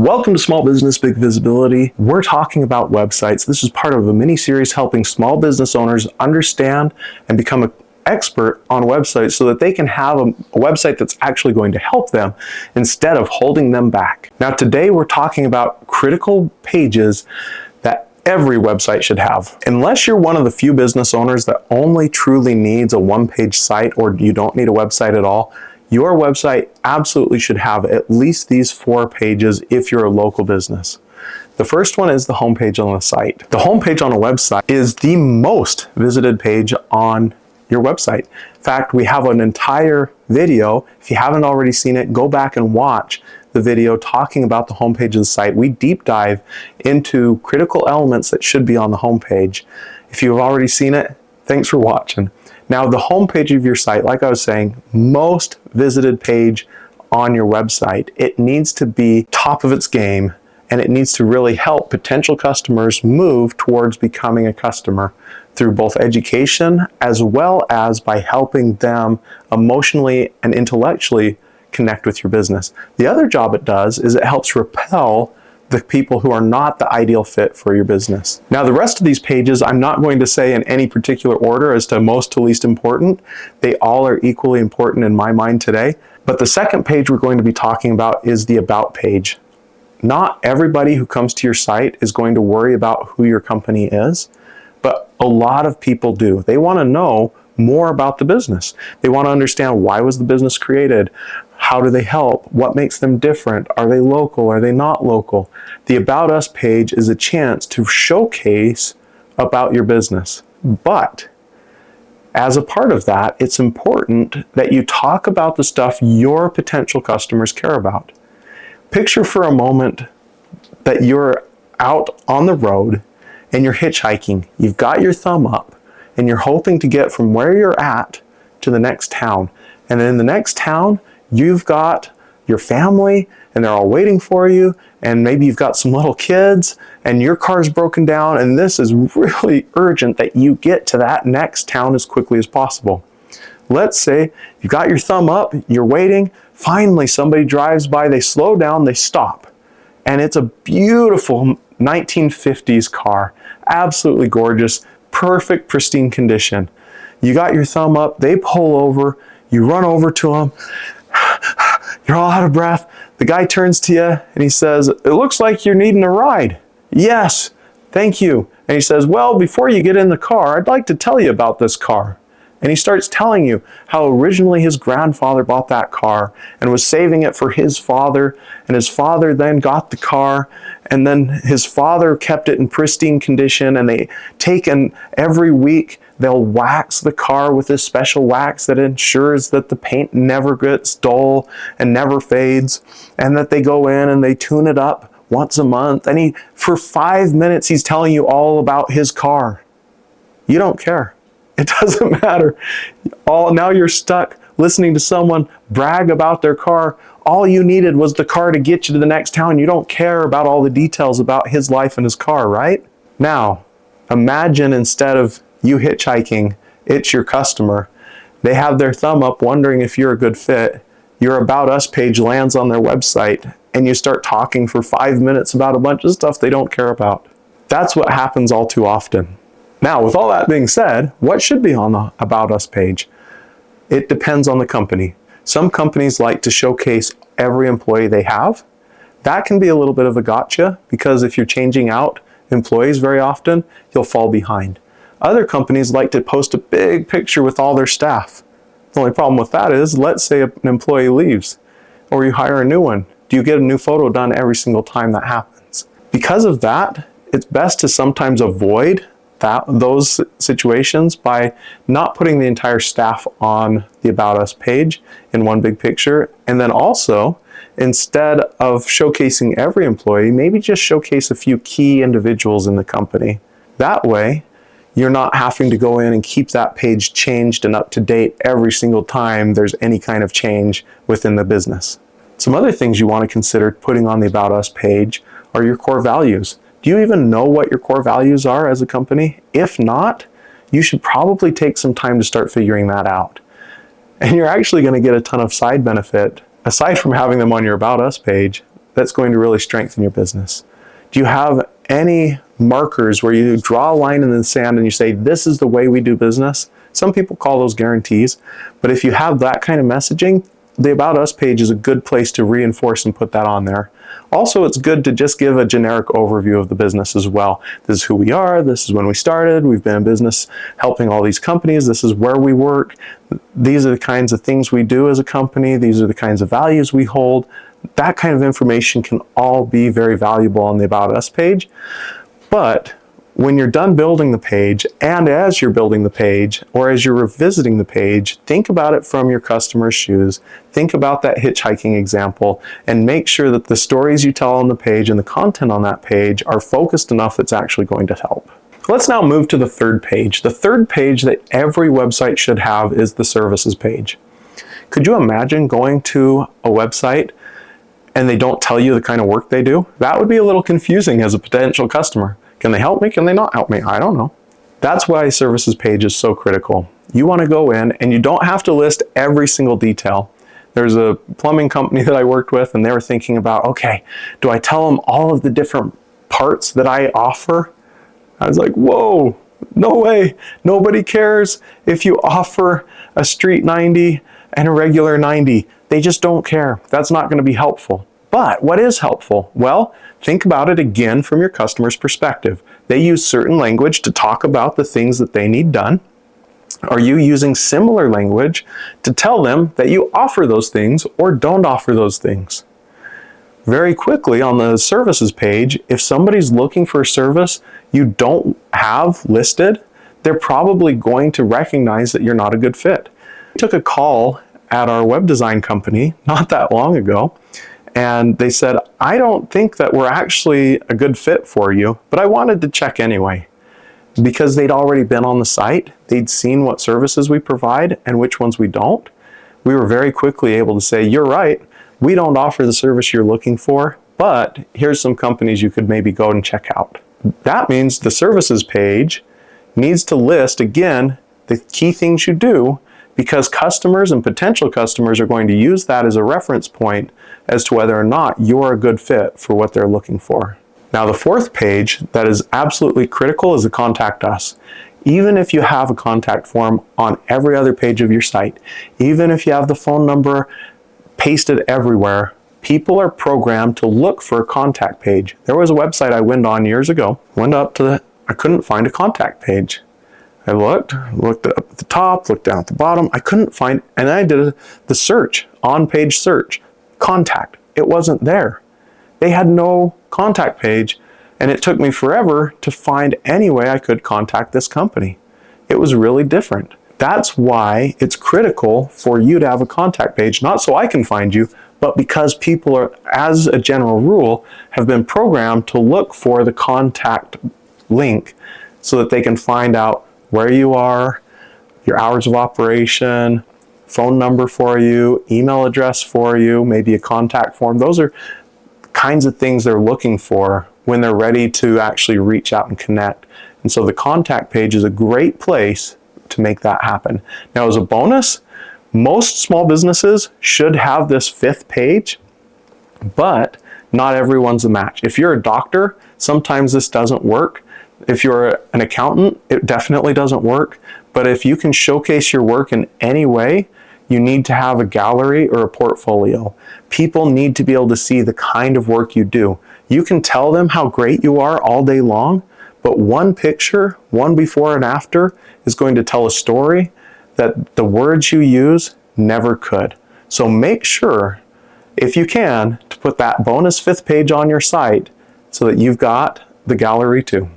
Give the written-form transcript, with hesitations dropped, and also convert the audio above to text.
Welcome to Small Business Big Visibility. We're talking about websites. This is part of a mini-series helping small business owners understand and become an expert on websites so that they can have a website that's actually going to help them instead of holding them back. Now today we're talking about critical pages that every website should have. Unless you're one of the few business owners that only truly needs a one-page site or you don't need a website at all, your website absolutely should have at least these 4 pages if you're a local business. The first one is the homepage on the site. The homepage on a website is the most visited page on your website. In fact, we have an entire video. If you haven't already seen it, go back and watch the video talking about the homepage of the site. We deep dive into critical elements that should be on the homepage. If you've already seen it, thanks for watching. Now, the homepage of your site, like I was saying, most visited page on your website, it needs to be top of its game, and it needs to really help potential customers move towards becoming a customer through both education as well as by helping them emotionally and intellectually connect with your business. The other job it does is it helps repel the people who are not the ideal fit for your business. Now, the rest of these pages, I'm not going to say in any particular order as to most to least important. They all are equally important in my mind today. But the second page we're going to be talking about is the About page. Not everybody who comes to your site is going to worry about who your company is, but a lot of people do. They want to know more about the business. They want to understand, why was the business created? How do they help? What makes them different? Are they local? Are they not local? The About Us page is a chance to showcase about your business. But as a part of that, it's important that you talk about the stuff your potential customers care about. Picture for a moment that you're out on the road and you're hitchhiking. You've got your thumb up and you're hoping to get from where you're at to the next town. And then in the next town, you've got your family and they're all waiting for you, and maybe you've got some little kids and your car's broken down, and this is really urgent that you get to that next town as quickly as possible. Let's say you've got your thumb up, you're waiting, finally somebody drives by, they slow down, they stop, and it's a beautiful 1950s car, absolutely gorgeous, perfect, pristine condition. You got your thumb up, they pull over, you run over to them, you're all out of breath. The guy turns to you and he says, "It looks like you're needing a ride." "Yes, thank you." And he says, "Well, before you get in the car, I'd like to tell you about this car." And he starts telling you how originally his grandfather bought that car and was saving it for his father, and his father then got the car, and then his father kept it in pristine condition, and they take and every week they'll wax the car with this special wax that ensures that the paint never gets dull and never fades, and that they go in and they tune it up once a month. And for 5 minutes, he's telling you all about his car. You don't care. It doesn't matter. Now you're stuck listening to someone brag about their car. All you needed was the car to get you to the next town. You don't care about all the details about his life and his car, right? Now, imagine instead of you hitchhiking, it's your customer. They have their thumb up wondering if you're a good fit. Your About Us page lands on their website and you start talking for 5 minutes about a bunch of stuff they don't care about. That's what happens all too often. Now, with all that being said, what should be on the About Us page? It depends on the company. Some companies like to showcase every employee they have. That can be a little bit of a gotcha, because if you're changing out employees very often, you'll fall behind. Other companies like to post a big picture with all their staff. The only problem with that is, let's say an employee leaves or you hire a new one. Do you get a new photo done every single time that happens? Because of that, it's best to sometimes avoid those situations by not putting the entire staff on the About Us page in one big picture. And then also, instead of showcasing every employee, maybe just showcase a few key individuals in the company. That way, you're not having to go in and keep that page changed and up to date every single time there's any kind of change within the business. Some other things you want to consider putting on the About Us page are your core values. Do you even know what your core values are as a company? If not, you should probably take some time to start figuring that out. And you're actually going to get a ton of side benefit aside from having them on your About Us page. that's going to really strengthen your business? Do you have any markers where you draw a line in the sand and you say, this is the way we do business? Some people call those guarantees, but if you have that kind of messaging, the About Us page is a good place to reinforce and put that on there. Also, it's good to just give a generic overview of the business as well. This is who we are, this is when we started, we've been in business helping all these companies, this is where we work, these are the kinds of things we do as a company, these are the kinds of values we hold. That kind of information can all be very valuable on the About Us page. But when you're done building the page, and as you're building the page, or as you're revisiting the page, think about it from your customer's shoes. Think about that hitchhiking example, and make sure that the stories you tell on the page and the content on that page are focused enough that's actually going to help. Let's now move to the third page. The third page that every website should have is the services page. Could you imagine going to a website and they don't tell you the kind of work they do? That would be a little confusing as a potential customer. Can they help me? Can they not help me? I don't know. That's why services page is so critical. You want to go in and you don't have to list every single detail. There's a plumbing company that I worked with and they were thinking about, okay, do I tell them all of the different parts that I offer? I was like, whoa, no way. Nobody cares if you offer a street 90 and a regular 90. They just don't care. That's not going to be helpful. But what is helpful? Well, think about it again from your customer's perspective. They use certain language to talk about the things that they need done. Are you using similar language to tell them that you offer those things or don't offer those things? Very quickly on the services page, if somebody's looking for a service you don't have listed, they're probably going to recognize that you're not a good fit. I took a call at our web design company not that long ago, and they said, I don't think that we're actually a good fit for you, but I wanted to check anyway. Because they'd already been on the site, they'd seen what services we provide and which ones we don't. We were very quickly able to say, you're right, we don't offer the service you're looking for, but here's some companies you could maybe go and check out. That means the services page needs to list, again, the key things you do, because customers and potential customers are going to use that as a reference point as to whether or not you're a good fit for what they're looking for. Now, the fourth page that is absolutely critical is the Contact Us. Even if you have a contact form on every other page of your site, even if you have the phone number pasted everywhere, people are programmed to look for a contact page. There was a website I went on years ago, I couldn't find a contact page. I looked up at the top, looked down at the bottom, I couldn't find, and I did the search, on-page search, contact. It wasn't there. They had no contact page, and it took me forever to find any way I could contact this company. It was really different. That's why it's critical for you to have a contact page, not so I can find you, but because people are, as a general rule, have been programmed to look for the contact link so that they can find out where you are, your hours of operation, phone number for you, email address for you, maybe a contact form. Those are kinds of things they're looking for when they're ready to actually reach out and connect. And so the contact page is a great place to make that happen. Now, as a bonus, most small businesses should have this fifth page, but not everyone's a match. If you're a doctor, sometimes this doesn't work. If you're an accountant, it definitely doesn't work. But if you can showcase your work in any way, you need to have a gallery or a portfolio. People need to be able to see the kind of work you do. You can tell them how great you are all day long, but one picture, one before and after, is going to tell a story that the words you use never could. So make sure, if you can, to put that bonus fifth page on your site so that you've got the gallery too.